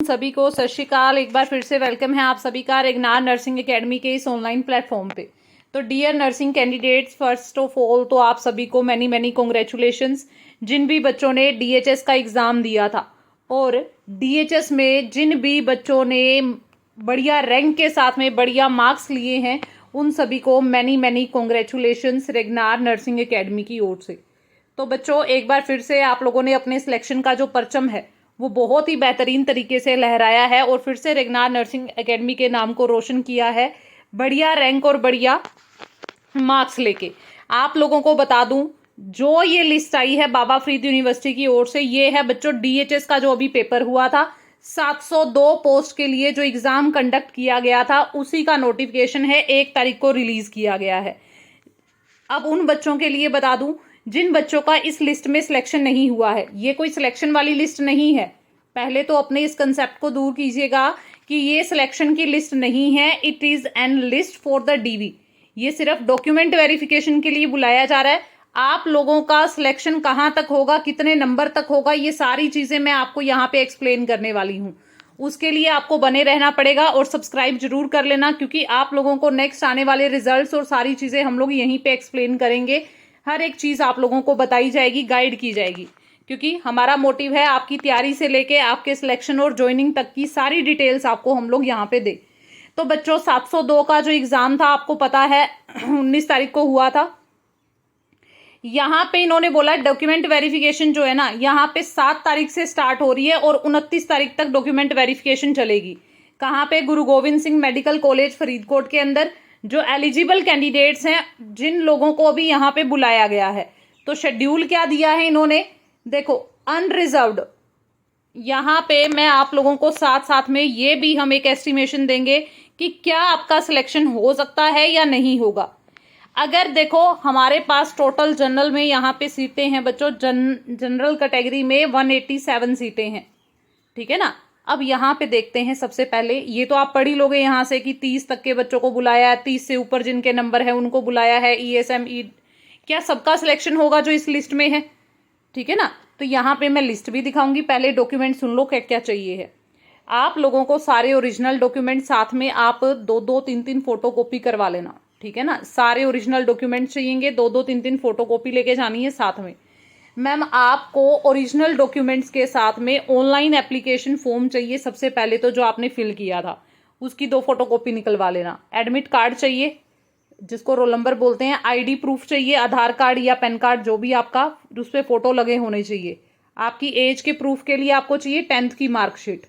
सभी को सत श्री अकाल। एक बार फिर से वेलकम है आप सभी का रेगनार नर्सिंग एकेडमी के इस ऑनलाइन प्लेटफॉर्म पे। तो dear nursing candidates, first of all तो आप सभी को मैनी मैनी कॉन्ग्रेचुलेशंस। जिन भी बच्चों ने डीएचएस का एग्ज़ाम दिया था और डीएचएस में जिन भी बच्चों ने बढ़िया रैंक के साथ में बढ़िया मार्क्स लिए हैं, उन सभी को मैनी मैनी कॉन्ग्रेचुलेशंस रेगनार नर्सिंग एकेडमी की ओर से। तो बच्चों, एक बार फिर से आप लोगों ने अपने सिलेक्शन का जो परचम है वो बहुत ही बेहतरीन तरीके से लहराया है और फिर से रेगनार नर्सिंग एकेडमी के नाम को रोशन किया है बढ़िया रैंक और बढ़िया मार्क्स लेके। आप लोगों को बता दूं, जो ये लिस्ट आई है बाबा फरीद यूनिवर्सिटी की ओर से, ये है बच्चों डीएचएस का जो अभी पेपर हुआ था 702 पोस्ट के लिए जो एग्जाम कंडक्ट किया गया था, उसी का नोटिफिकेशन है 1 तारीख को रिलीज किया गया है। अब उन बच्चों के लिए बता दूं जिन बच्चों का इस लिस्ट में सिलेक्शन नहीं हुआ है, ये कोई सिलेक्शन वाली लिस्ट नहीं है। पहले तो अपने इस कंसेप्ट को दूर कीजिएगा कि ये सिलेक्शन की लिस्ट नहीं है, it is an list for the DV. ये सिर्फ डॉक्यूमेंट वेरिफिकेशन के लिए बुलाया जा रहा है। आप लोगों का सिलेक्शन कहाँ तक होगा, कितने नंबर तक होगा, ये सारी चीजें मैं आपको यहाँ पे एक्सप्लेन करने वाली हूँ। उसके लिए आपको बने रहना पड़ेगा और सब्सक्राइब जरूर कर लेना, क्योंकि आप लोगों को नेक्स्ट आने वाले रिजल्ट्स और सारी चीजें हम लोग यहीं पे एक्सप्लेन करेंगे। हर एक चीज आप लोगों को बताई जाएगी, गाइड की जाएगी, क्योंकि हमारा मोटिव है आपकी तैयारी से लेके आपके सिलेक्शन और ज्वाइनिंग तक की सारी डिटेल्स आपको हम लोग यहाँ पे दे। तो बच्चों, 702 का जो एग्जाम था आपको पता है 19 तारीख को हुआ था। यहाँ पे इन्होंने बोला डॉक्यूमेंट वेरिफिकेशन जो है ना, यहाँ पे 7 तारीख से स्टार्ट हो रही है और 29 तारीख तक डॉक्यूमेंट वेरिफिकेशन चलेगी। कहाँ पे? गुरु गोविंद सिंह मेडिकल कॉलेज फरीदकोट के अंदर। जो एलिजिबल कैंडिडेट्स हैं, जिन लोगों को भी यहाँ पे बुलाया गया है, तो शेड्यूल क्या दिया है इन्होंने, देखो, अनरिजर्व्ड। यहाँ पे मैं आप लोगों को साथ साथ में ये भी हम एक एस्टिमेशन देंगे कि क्या आपका सिलेक्शन हो सकता है या नहीं होगा। अगर देखो, हमारे पास टोटल जनरल में यहाँ पे सीटें हैं बच्चों, जनरल कैटेगरी में 187 सीटें हैं, ठीक है ना। अब यहाँ पे देखते हैं सबसे पहले, ये तो आप पढ़ ही लोगे यहाँ से कि 30 तक के बच्चों को बुलाया है, 30 से ऊपर जिनके नंबर है उनको बुलाया है। ईएसएम क्या सबका सिलेक्शन होगा जो इस लिस्ट में है, ठीक है ना। तो यहाँ पे मैं लिस्ट भी दिखाऊंगी, पहले डॉक्यूमेंट सुन लो क्या क्या चाहिए है। आप लोगों को सारे ओरिजिनल डॉक्यूमेंट साथ में आप 2-2, 3-3 फोटो कॉपी करवा लेना, ठीक है ना। सारे ओरिजिनल डॉक्यूमेंट चाहिए, 2-2, 3-3 फोटो कॉपी लेके जानी है साथ में। मैम, आपको ओरिजिनल डॉक्यूमेंट्स के साथ में ऑनलाइन एप्लीकेशन फॉर्म चाहिए। सबसे पहले तो जो आपने फिल किया था उसकी 2 फोटोकॉपी निकलवा लेना। एडमिट कार्ड चाहिए, जिसको रोल नंबर बोलते हैं। आईडी प्रूफ चाहिए, आधार कार्ड या पैन कार्ड जो भी आपका, उस पर फोटो लगे होने चाहिए। आपकी एज के प्रूफ के लिए आपको चाहिए 10th की मार्कशीट,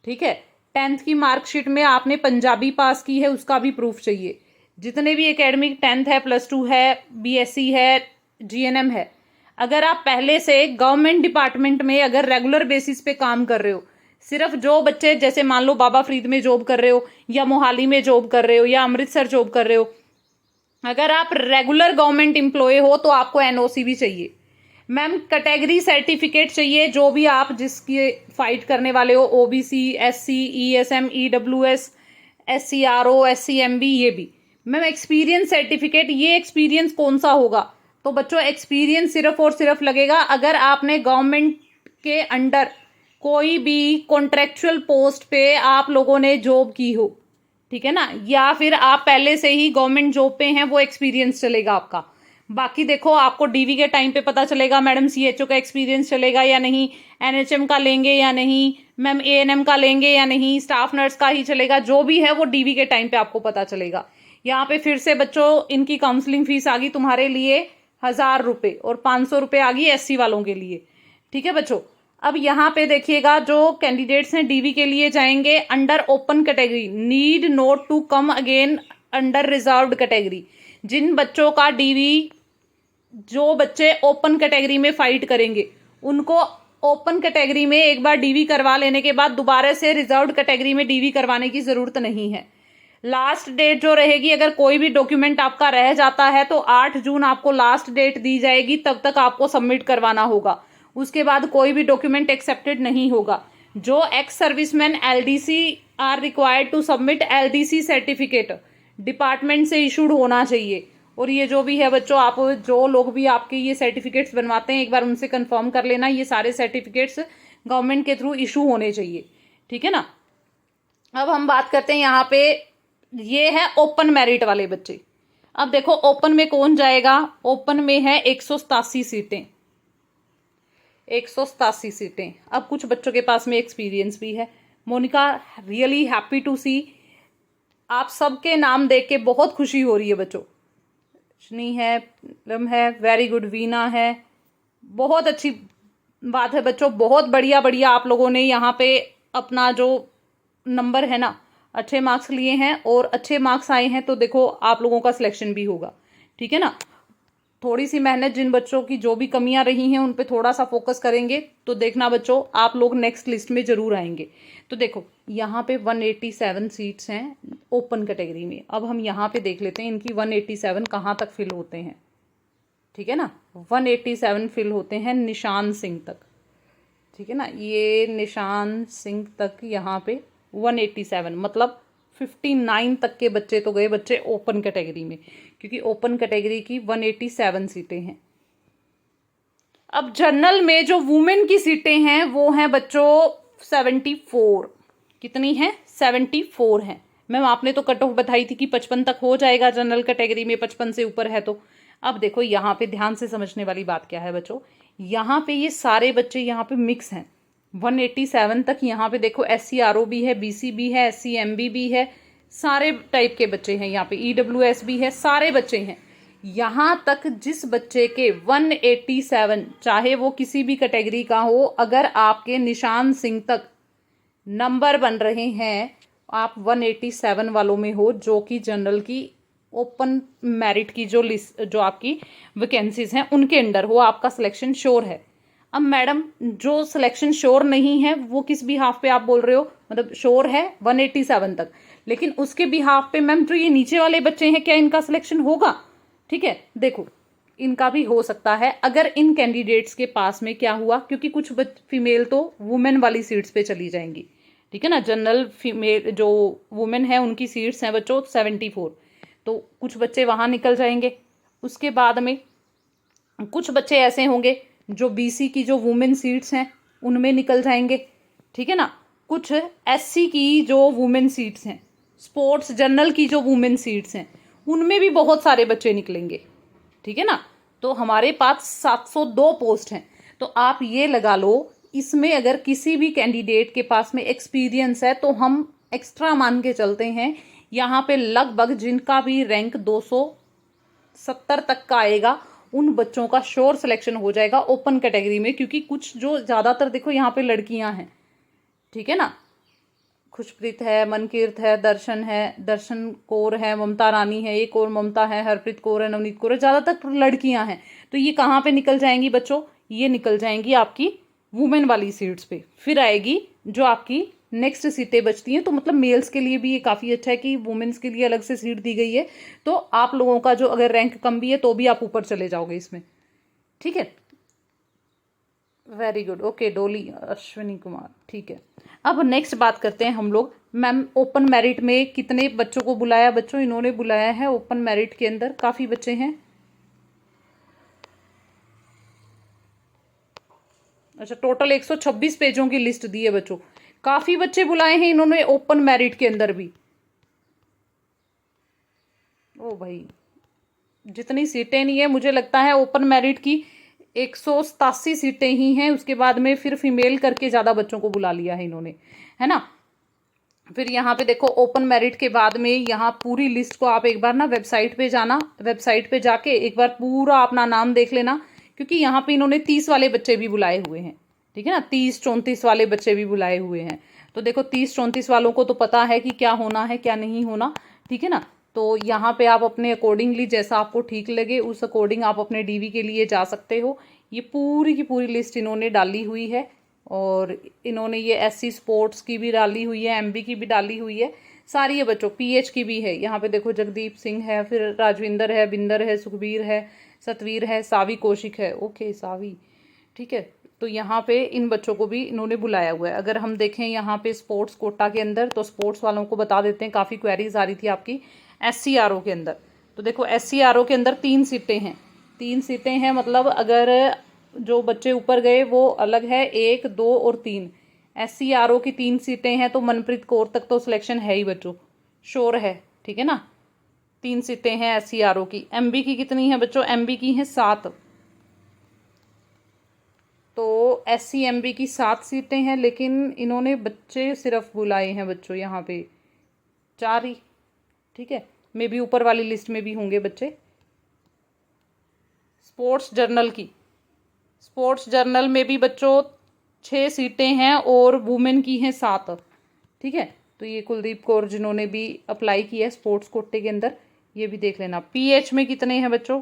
ठीक है। 10th की मार्कशीट में आपने पंजाबी पास की है, उसका भी प्रूफ चाहिए। जितने भी एकेडमिक 10th है, +2 है, बीएससी है, जीएनएम है, अगर आप पहले से गवर्नमेंट डिपार्टमेंट में अगर रेगुलर बेसिस पे काम कर रहे हो, सिर्फ जो बच्चे जैसे मान लो बाबा फरीद में जॉब कर रहे हो या मोहाली में जॉब कर रहे हो या अमृतसर जॉब कर रहे हो, अगर आप रेगुलर गवर्नमेंट एम्प्लॉय हो तो आपको एनओसी भी चाहिए। मैम, कैटेगरी सर्टिफिकेट चाहिए, जो भी आप जिसकी फाइट करने वाले हो, ओबीसी, एससी, ईएसएम, ईडब्ल्यूएस, एससीआरओ, एससीएमबी, ये भी। मैम, एक्सपीरियंस सर्टिफिकेट, ये एक्सपीरियंस कौन सा होगा, तो बच्चों एक्सपीरियंस सिर्फ और सिर्फ लगेगा अगर आपने गवर्नमेंट के अंडर कोई भी कॉन्ट्रेक्चुअल पोस्ट पे आप लोगों ने जॉब की हो, ठीक है ना, या फिर आप पहले से ही गवर्नमेंट जॉब पे हैं, वो एक्सपीरियंस चलेगा आपका। बाकी देखो, आपको डीवी के टाइम पे पता चलेगा मैडम सीएचओ का एक्सपीरियंस चलेगा या नहीं, एनएचएम का लेंगे या नहीं, मैम एएनएम का लेंगे या नहीं, स्टाफ नर्स का ही चलेगा, जो भी है वो डीवी के टाइम पे आपको पता चलेगा। यहाँ पे फिर से बच्चों इनकी काउंसलिंग फीस आ गई तुम्हारे लिए 1000 रुपये और 500 रुपये आ गई एससी वालों के लिए, ठीक है बच्चों। अब यहाँ पे देखिएगा, जो कैंडिडेट्स हैं डीवी के लिए जाएंगे under open category, need not to come again under reserved category. जिन बच्चों का डीवी, जो बच्चे ओपन कैटेगरी में फाइट करेंगे, उनको ओपन कैटेगरी में एक बार डीवी करवा लेने के बाद दोबारा से रिजर्व्ड कैटेगरी में डीवी करवाने की जरूरत नहीं है। लास्ट डेट जो रहेगी, अगर कोई भी डॉक्यूमेंट आपका रह जाता है तो 8 जून आपको लास्ट डेट दी जाएगी, तब तक आपको सबमिट करवाना होगा। उसके बाद कोई भी डॉक्यूमेंट एक्सेप्टेड नहीं होगा। जो ex serviceman LDC are required to submit LDC certificate, department से इशूड होना चाहिए। और ये जो भी है बच्चों, आप जो लोग भी आपके ये सर्टिफिकेट्स बनवाते हैं, एक बार उनसे कंफर्म कर लेना, ये सारे सर्टिफिकेट्स गवर्नमेंट के थ्रू इशू होने चाहिए, ठीक है ना। अब हम बात करते हैं यहाँ पे, ये है ओपन मेरिट वाले बच्चे। अब देखो ओपन में कौन जाएगा, ओपन में है 187 सीटें, 187 सीटें। अब कुछ बच्चों के पास में एक्सपीरियंस भी है। मोनिका रियली हैप्पी टू सी, आप सबके नाम देख के बहुत खुशी हो रही है बच्चों। शनी है, लम है, वेरी गुड, वीना है, बहुत अच्छी बात है बच्चों, बहुत बढ़िया बढ़िया आप लोगों ने यहाँ पे अपना जो नंबर है ना, अच्छे मार्क्स लिए हैं और अच्छे मार्क्स आए हैं, तो देखो आप लोगों का सिलेक्शन भी होगा। ठीक है ना। थोड़ी सी मेहनत, जिन बच्चों की जो भी कमियां रही हैं उन पे थोड़ा सा फोकस करेंगे तो देखना बच्चों आप लोग नेक्स्ट लिस्ट में जरूर आएंगे। तो देखो यहाँ पे 187 सीट्स हैं ओपन कैटेगरी में। अब हम यहाँ पे देख लेते हैं इनकी 187 कहाँ तक फिल होते हैं। ठीक है ना, 187 फिल होते हैं निशान सिंह तक। ठीक है ना, ये निशान सिंह तक यहाँ पे 187, मतलब 59 तक के बच्चे तो गए बच्चे ओपन कैटेगरी में, क्योंकि ओपन कैटेगरी की 187 सीटें हैं। अब जनरल में जो वुमेन की सीटें हैं वो हैं बच्चों 74। कितनी हैं? 74 हैं। मैम आपने तो कट ऑफ बताई थी कि 55 तक हो जाएगा जनरल कैटेगरी में, 55 से ऊपर है तो। अब देखो यहाँ पे ध्यान से समझने वाली बात क्या है बच्चों, यहाँ पे ये सारे बच्चे यहाँ पे मिक्स हैं। 187 तक यहाँ पे देखो SCRO भी है, BC भी है, SCMB भी है, सारे टाइप के बच्चे हैं यहाँ पे, EWS भी है, सारे बच्चे हैं। यहाँ तक जिस बच्चे के 187, चाहे वो किसी भी कैटेगरी का हो, अगर आपके निशान सिंह तक नंबर बन रहे हैं, आप 187 वालों में हो, जो कि जनरल की ओपन मेरिट की जो लिस्ट, जो आपकी वैकेंसीज हैं उनके अंडर हो, आपका सिलेक्शन श्योर है। अब मैडम जो सिलेक्शन श्योर नहीं है वो किस बिहाफ पे आप बोल रहे हो, मतलब श्योर है 187 तक, लेकिन उसके बिहाफ पे मैम जो ये नीचे वाले बच्चे हैं क्या इनका सिलेक्शन होगा? ठीक है, देखो इनका भी हो सकता है अगर इन कैंडिडेट्स के पास में क्या हुआ, क्योंकि कुछ फीमेल तो वुमेन वाली सीट्स पे चली जाएंगी। ठीक है ना, जनरल फीमेल जो वुमेन है उनकी सीट्स हैं बच्चों 74, तो कुछ बच्चे वहां निकल जाएंगे। उसके बाद में कुछ बच्चे ऐसे होंगे जो BC की जो वुमेन सीट्स हैं उनमें निकल जाएंगे। ठीक है ना, कुछ SC की जो वुमेन सीट्स हैं, स्पोर्ट्स जनरल की जो वुमेन सीट्स हैं उनमें भी बहुत सारे बच्चे निकलेंगे। ठीक है ना, तो हमारे पास 702 पोस्ट हैं। तो आप ये लगा लो, इसमें अगर किसी भी कैंडिडेट के पास में एक्सपीरियंस है तो हम एक्स्ट्रा मान के चलते हैं यहाँ पे लगभग जिनका भी रैंक 270 तक का आएगा उन बच्चों का श्योर सिलेक्शन हो जाएगा ओपन कैटेगरी में, क्योंकि कुछ जो ज़्यादातर देखो यहाँ पे लड़कियां हैं। ठीक है ना, खुशप्रीत है, मनकीर्त है, दर्शन है, दर्शन कौर है, ममता रानी है, एक और ममता है, हरप्रीत कौर है, नवनीत कौर है, ज़्यादातर लड़कियां हैं। तो ये कहाँ पे निकल जाएंगी बच्चों, ये निकल जाएंगी आपकी वुमेन वाली सीट्स पे। फिर आएगी जो आपकी नेक्स्ट सीटें बचती हैं, तो मतलब मेल्स के लिए भी ये काफ़ी अच्छा है कि वुमेन्स के लिए अलग से सीट दी गई है, तो आप लोगों का जो अगर रैंक कम भी है तो भी आप ऊपर चले जाओगे इसमें। ठीक है, वेरी गुड, ओके डोली अश्विनी कुमार। ठीक है, अब नेक्स्ट बात करते हैं हम लोग। मैम ओपन मेरिट में कितने बच्चों को बुलाया बच्चों? इन्होंने बुलाया है ओपन मेरिट के अंदर काफ़ी बच्चे हैं। अच्छा, टोटल 126 पेजों की लिस्ट दी है बच्चों, काफ़ी बच्चे बुलाए हैं इन्होंने ओपन मेरिट के अंदर भी। ओ भाई, जितनी सीटें नहीं है, मुझे लगता है ओपन मेरिट की 187 सीटें ही हैं, उसके बाद में फिर फीमेल करके ज़्यादा बच्चों को बुला लिया है इन्होंने, है ना। फिर यहाँ पे देखो ओपन मेरिट के बाद में यहाँ पूरी लिस्ट को आप एक बार ना वेबसाइट पे जाना, वेबसाइट पे जाके एक बार पूरा अपना नाम देख लेना, क्योंकि यहाँ पे इन्होंने 30 वाले बच्चे भी बुलाए हुए हैं। ठीक है ना, 30-34 वाले बच्चे भी बुलाए हुए हैं। तो देखो 30-34 वालों को तो पता है कि क्या होना है क्या नहीं होना। ठीक है ना, तो यहाँ पे आप अपने अकॉर्डिंगली जैसा आपको ठीक लगे उस अकॉर्डिंग आप अपने DV के लिए जा सकते हो। ये पूरी की पूरी लिस्ट इन्होंने डाली हुई है, और इन्होंने ये SC स्पोर्ट्स की भी डाली हुई है, MB की भी डाली हुई है, सारी है बच्चों, PH की भी है। यहाँ पे देखो जगदीप सिंह है, फिर राजविंदर है, बिंदर है, सुखबीर है, सतवीर है, सावी कौशिक है, ओके सावी। ठीक है, तो यहाँ पे इन बच्चों को भी इन्होंने बुलाया हुआ है। अगर हम देखें यहाँ पे स्पोर्ट्स कोटा के अंदर, तो स्पोर्ट्स वालों को बता देते हैं, काफ़ी क्वेरीज आ रही थी आपकी SCRO के अंदर। तो देखो SCRO के अंदर 3 सीटें हैं, 3 सीटें हैं, मतलब अगर जो बच्चे ऊपर गए वो अलग है, 1, 2 और 3, SCRO की 3 सीटें हैं, तो मनप्रीत कौर तक तो सिलेक्शन है ही बच्चों, श्योर है, ठीक है ना। 3 सीटें हैं SCRO की। MB की कितनी है बच्चों? MB की हैं 7। तो SC MB की 7 सीटें हैं, लेकिन इन्होंने बच्चे सिर्फ बुलाए हैं बच्चों यहाँ पे 4 ही, ठीक है। मे बी ऊपर वाली लिस्ट में भी होंगे बच्चे। स्पोर्ट्स जर्नल में भी बच्चों 6 सीटें हैं और वुमेन की हैं 7, ठीक है। तो ये कुलदीप कौर जिन्होंने भी अप्लाई किया है स्पोर्ट्स कोटे के अंदर, ये भी देख लेना। PH में कितने हैं बच्चों?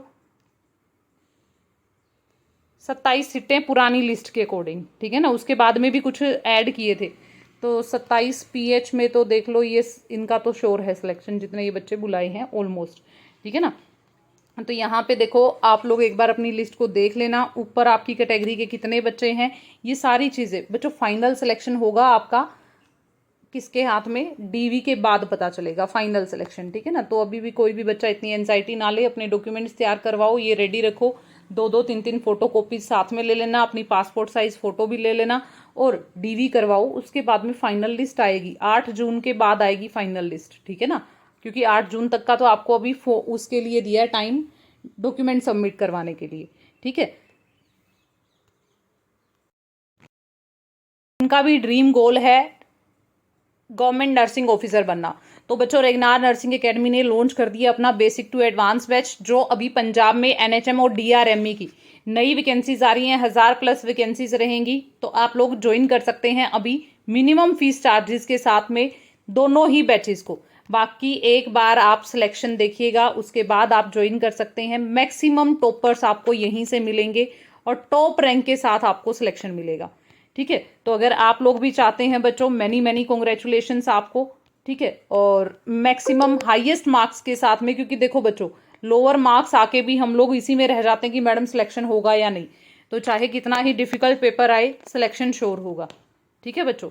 27 सीटें पुरानी लिस्ट के अकॉर्डिंग, ठीक है ना। उसके बाद में भी कुछ ऐड किए थे, तो 27 PH में तो देख लो, ये इनका तो श्योर है सिलेक्शन, जितने ये बच्चे बुलाए हैं ऑलमोस्ट, ठीक है ना। तो यहाँ पे देखो, आप लोग एक बार अपनी लिस्ट को देख लेना, ऊपर आपकी कैटेगरी के कितने बच्चे हैं, ये सारी चीज़ें बच्चों। फाइनल सिलेक्शन होगा आपका किसके हाथ में? DV के बाद पता चलेगा फाइनल सिलेक्शन, ठीक है ना। तो अभी भी कोई भी बच्चा इतनी एंजाइटी ना ले, अपने डॉक्यूमेंट्स तैयार करवाओ, ये रेडी रखो, 2-2 3-3 फोटो कॉपी साथ में ले लेना, अपनी पासपोर्ट साइज फोटो भी ले लेना और DV करवाओ। उसके बाद में फाइनल लिस्ट आएगी, 8 जून के बाद आएगी फाइनल लिस्ट, ठीक है ना। क्योंकि 8 जून तक का तो आपको अभी उसके लिए दिया है टाइम, डॉक्यूमेंट सबमिट करवाने के लिए, ठीक है। उनका भी ड्रीम गोल है गवर्नमेंट नर्सिंग ऑफिसर बनना। तो बच्चों, रेगनार नर्सिंग एकेडमी ने लॉन्च कर दिया अपना बेसिक टू एडवांस बैच, जो अभी पंजाब में NHM और DRME की नई वैकेंसीज आ रही हैं, 1000+ वैकेंसीज रहेंगी। तो आप लोग ज्वाइन कर सकते हैं अभी मिनिमम फीस चार्जेस के साथ में दोनों ही बैचेस को। बाकी एक बार आप सिलेक्शन देखिएगा, उसके बाद आप ज्वाइन कर सकते हैं। मैक्सिमम टॉपर्स आपको यहीं से मिलेंगे और टॉप रैंक के साथ आपको सिलेक्शन मिलेगा, ठीक है। तो अगर आप लोग भी चाहते हैं बच्चों, मैनी कॉन्ग्रेचुलेशंस आपको, ठीक है। और मैक्सिमम हाईएस्ट मार्क्स के साथ में, क्योंकि देखो बच्चों, लोअर मार्क्स आके भी हम लोग इसी में रह जाते हैं कि मैडम सिलेक्शन होगा या नहीं। तो चाहे कितना ही डिफिकल्ट पेपर आए, सिलेक्शन श्योर होगा, ठीक है बच्चों।